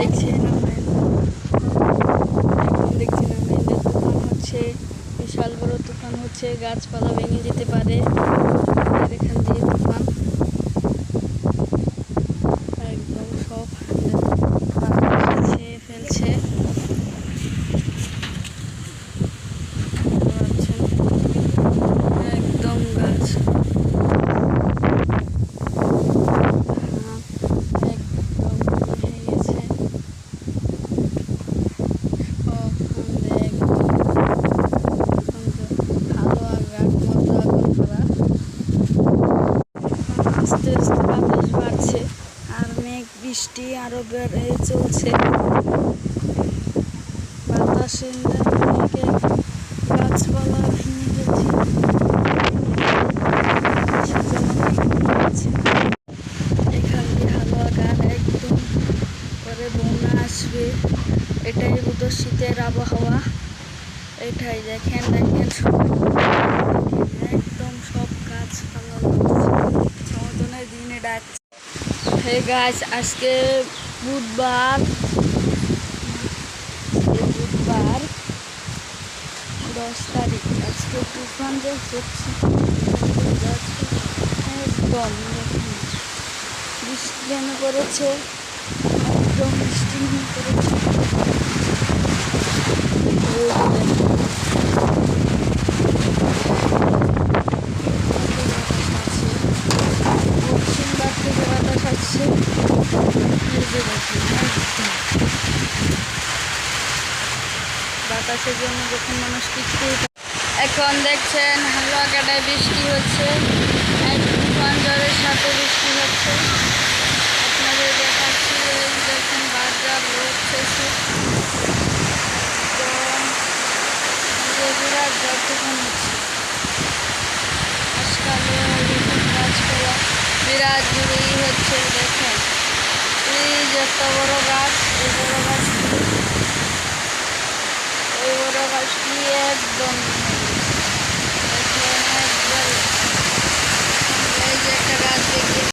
দেখছেন এখন দেখছেন আমাদের তুফান হচ্ছে, বিশাল বড় তুফান হচ্ছে, গাছপালা ভেঙে যেতে পারে। এখান দিয়ে তুফান একদম সব ফেলছে। একদম গাছ আস্তে আস্তে বাতাস বাড়ছে আর মেঘ বৃষ্টি আরো বেড়ে চলছে। বাতাসে মেঘে গাছপালা ভেঙে গেছে। এখান দিয়ে হালুয়া গান একদম পরে বন্যা আসবে, এটাই বোধ শীতের আবহাওয়া। এটাই দেখেন দেখেন একদম সব গাছপালা সমতনের দিনে ডাকছে। হে গাছ, আজকে বুধবার 10 তারিখ। আজকে তুফান যে হচ্ছে একদম বৃষ্টি নেমে পড়েছে, একদম বৃষ্টি নেমে পড়েছে। পশ্চিম বাগ থেকে বাতাস আসছে, বাতাসের জন্য যখন মানুষ টিকতেই। এখন দেখছেন হালুয়া কাটায় বৃষ্টি হচ্ছে, এক তুফান ঝড়ের সাথে বৃষ্টি হচ্ছে। আপনাদের দেখাচ্ছি, দেখুন বাজার রয়েছে বিরাট ঝড় তুফান হচ্ছে। আজকালে গাছপালা বিরাট জুড়েই হচ্ছে। দেখেন এই যত বড় গাছ, এই বড় গাছটি একদম